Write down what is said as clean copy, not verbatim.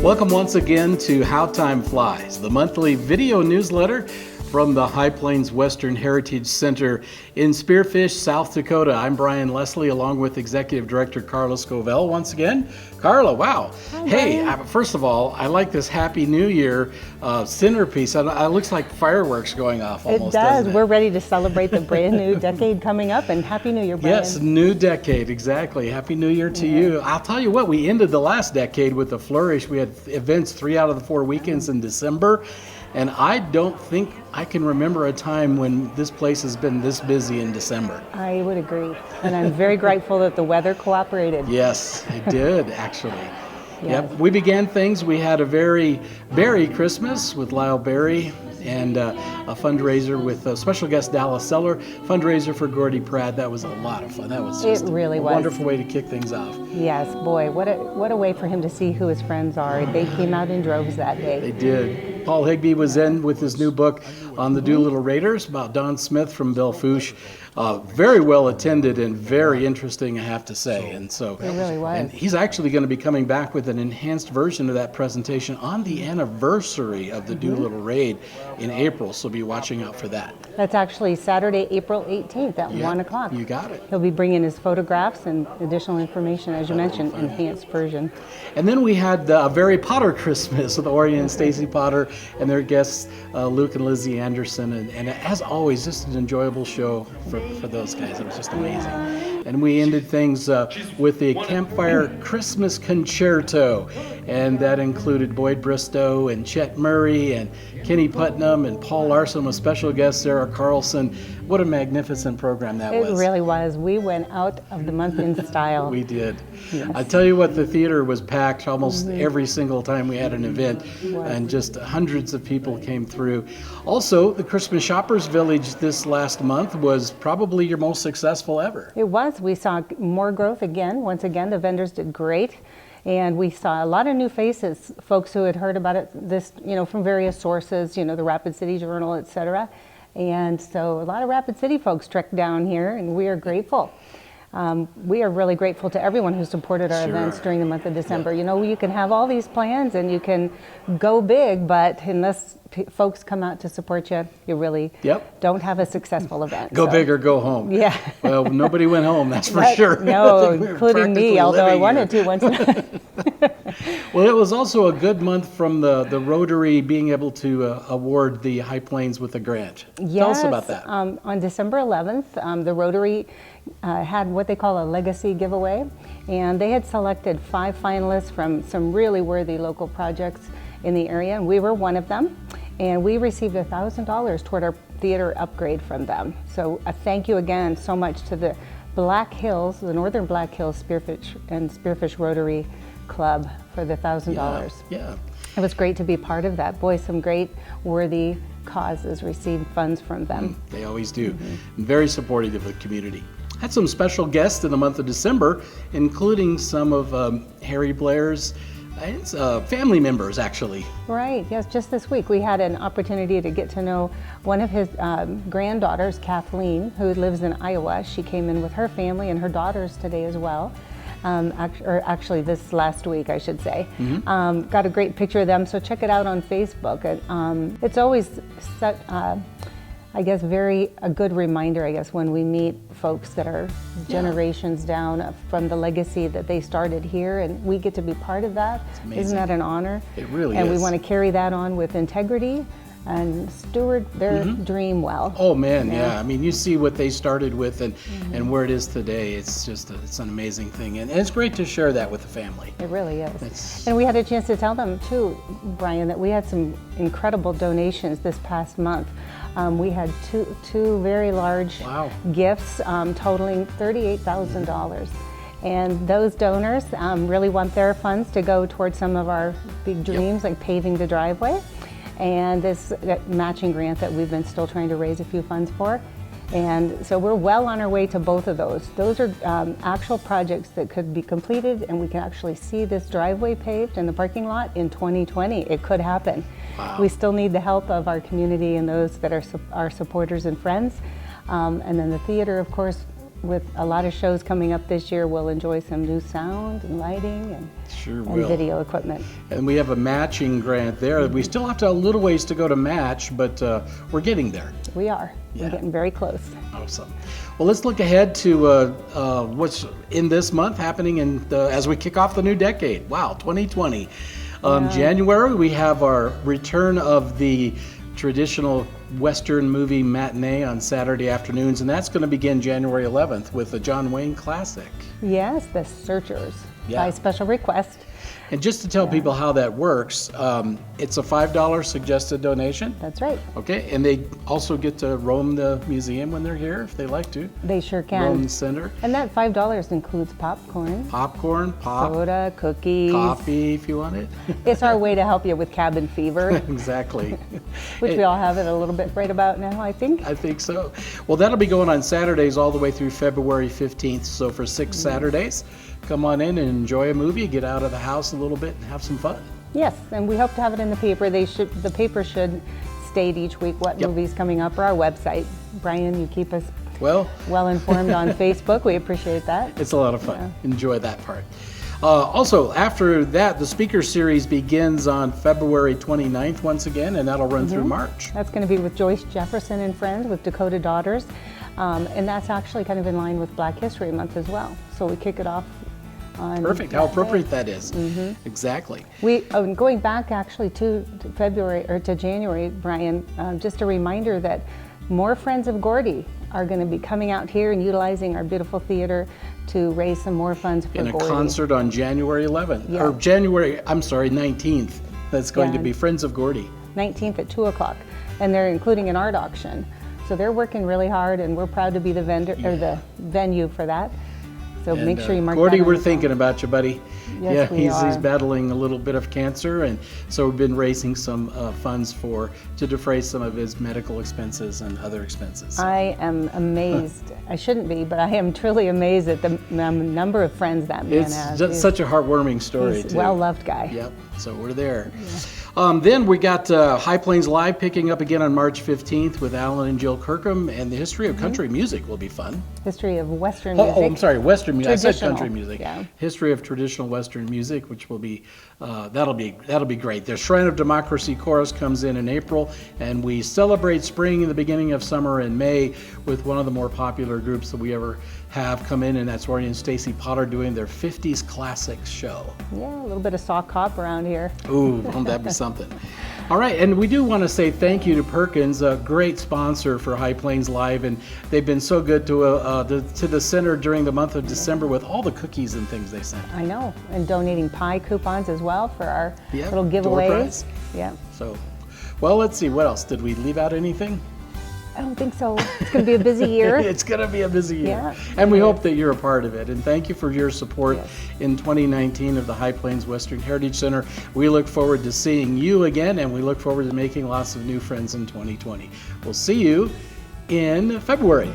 Welcome once again to How Time Flies, the monthly video newsletter from the High Plains Western Heritage Center in Spearfish, South Dakota. I'm Brian Leslie, along with Executive Director Carla Scovell once again. Carla, wow. Hi, hey, first of all, I like this Happy New Year centerpiece. It looks like fireworks going off almost, It does. doesn't it? We're ready to celebrate the brand new decade coming up, and Happy New Year, Brian. Yes, new decade, exactly. Happy New Year to you. I'll tell you what, we ended the last decade with a flourish. We had events 3 out of the 4 weekends in December. And I don't think I can remember a time when this place has been this busy in December. I would agree. And I'm very grateful that the weather cooperated. Yes, it did, actually. Yes. Yep, we began things. We had a very berry Christmas with Lyle Berry and a fundraiser with special guest Dallas Seller, fundraiser for Gordy Pratt. That was a lot of fun. That was just really a was. wonderful way to kick things off. Yes, boy, what a way for him to see who his friends are. They came out in droves that day. They did. Paul Higby was in with his new book on the Doolittle Raiders about Don Smith from Bill Fouche. Very well attended and very interesting, I have to say. And so It really was. And he's actually going to be coming back with an enhanced version of that presentation on the anniversary of the Doolittle Raid in April. So be watching out for that. That's actually Saturday, April 18th at 1 o'clock. You got it. He'll be bringing his photographs and additional information, as you mentioned, enhanced version. And then we had a very Potter Christmas with Orion and Stacy Potter and their guests, Luke and Lizzie Anderson. And as always, just an enjoyable show for those guys. It was just amazing. And we ended things with the Campfire Christmas Concerto. And that included Boyd Bristow and Chet Murray and Kenny Putnam and Paul Larson with special guest Sarah Carlson. What a magnificent program that was. It really was. We went out of the month in style. We did. Yes. I tell you what, the theater was packed almost every single time we had an event, and just hundreds of people came through. Also, the Christmas Shoppers Village this last month was probably your most successful ever. It was. We saw more growth again. Once again, the vendors did great. And we saw a lot of new faces, folks who had heard about it from various sources, the Rapid City Journal, et cetera. And so a lot of Rapid City folks trekked down here, and we are grateful. We are really grateful to everyone who supported our events during the month of December. You can have all these plans and you can go big, but unless folks come out to support you, you really don't have a successful event. Go big or go home. Yeah. Well, nobody went home, that's for sure. No, including me, although I wanted to once. Well, it was also a good month from the Rotary being able to award the High Plains with a grant. Yes, Tell us about that. On December 11th, the Rotary had what they call a legacy giveaway, and they had selected 5 finalists from some really worthy local projects in the area, and we were one of them. And we received $1,000 toward our theater upgrade from them. So a thank you again so much to the Black Hills, the Northern Black Hills Spearfish and Spearfish Rotary Club for the $1,000. Yeah. It was great to be part of that. Boy, some great worthy causes received funds from them. They always do. Very supportive of the community. Had some special guests in the month of December, including some of Harry Blair's family members, actually. Right, yes, just this week we had an opportunity to get to know one of his granddaughters, Kathleen, who lives in Iowa. She came in with her family and her daughters today as well. Actually this last week, I should say. Got a great picture of them, so check it out on Facebook. It's always such, a good reminder, when we meet folks that are generations down from the legacy that they started here, and we get to be part of that. Isn't that an honor? It really is. And we want to carry that on with integrity and steward their dream well. Oh man, yeah. I mean, you see what they started with and where it is today. It's just it's an amazing thing, and it's great to share that with the family. It really is. And we had a chance to tell them too, Brian, that we had some incredible donations this past month. We had two very large gifts totaling $38,000. And those donors really want their funds to go towards some of our big dreams, like paving the driveway, and this matching grant that we've been still trying to raise a few funds for. And so we're well on our way to both of those. Those are actual projects that could be completed, and we can actually see this driveway paved in the parking lot in 2020. It could happen. Wow. We still need the help of our community and those that are our supporters and friends. And then the theater, of course, with a lot of shows coming up this year, we'll enjoy some new sound and lighting and, Sure and will. video equipment. And we have a matching grant there. We still have to a little ways to go to match, but we're getting there. We are. Yeah. We're getting very close. Awesome. Well, let's look ahead to what's in this month happening as we kick off the new decade. Wow, 2020. January, we have our return of the traditional Western movie matinee on Saturday afternoons, and that's going to begin January 11th with the John Wayne classic. Yes, The Searchers, Yeah. by special request. And just to tell people how that works, it's a $5 suggested donation. That's right. Okay, and they also get to roam the museum when they're here if they like to. They sure can. Roam the center. And that $5 includes popcorn, Popcorn, soda, cookies. coffee if you want it. It's our way to help you with cabin fever, Exactly. which we all have it a little bit right about now, I think. I think so. Well, that'll be going on Saturdays all the way through February 15th. So for 6 Saturdays, come on in and enjoy a movie, get out of the house a little bit and have some fun. Yes, and we hope to have it in the paper. The paper should state each week what movie's coming up, or our website. Brian, you keep us Well informed on Facebook. We appreciate that. It's a lot of fun. Enjoy that part. Also, after that, the speaker series begins on February 29th once again, and that'll run through March. That's going to be with Joyce Jefferson and Friends with Dakota Daughters. And that's actually kind of in line with Black History Month as well. So we kick it off on Perfect. How appropriate that is. Exactly. Going back actually to February or to January, Brian, just a reminder that more Friends of Gordy are going to be coming out here and utilizing our beautiful theater to raise some more funds for In a Gordy. concert on January 11th, Yeah. or 19th. That's going to be Friends of Gordy. 19th at 2 o'clock. And they're including an art auction. So they're working really hard, and we're proud to be the the venue for that. So make sure you mark Gordy, that on we're your thinking phone. about you, buddy. Yes, we he's are. battling a little bit of cancer, and so we've been raising some funds to defray some of his medical expenses and other expenses. I am amazed. I shouldn't be, but I am truly amazed at the number of friends that man It's has. just such a heartwarming story, He's too. a well-loved guy. Yep, so we're there. Then we got High Plains Live picking up again on March 15th with Alan and Jill Kirkham, and the history of country music will be fun. History of Western music. Oh, I'm sorry, Western music. I said Traditional, country music. yeah. History of traditional Western music, which will be that'll be great. The Shrine of Democracy Chorus comes in April, and we celebrate spring and the beginning of summer in May with one of the more popular groups that we ever have come in, and that's Rory and Stacy Potter doing their 50s Classics show. Yeah, a little bit of sock hop around here. Ooh, won't that be something? All right, and we do want to say thank you to Perkins, a great sponsor for High Plains Live, and they've been so good to the center during the month of December with all the cookies and things they sent. I know, and donating pie coupons as well for our Yep, little door giveaways. prize. Yeah, So, well, let's see, what else? Did we leave out anything? I don't think so. It's going to be a busy year. It's going to be a busy year. Yeah, And we hope that you're a part of it. And thank you for your support Yes. in 2019 of the High Plains Western Heritage Center. We look forward to seeing you again, and we look forward to making lots of new friends in 2020. We'll see you in February.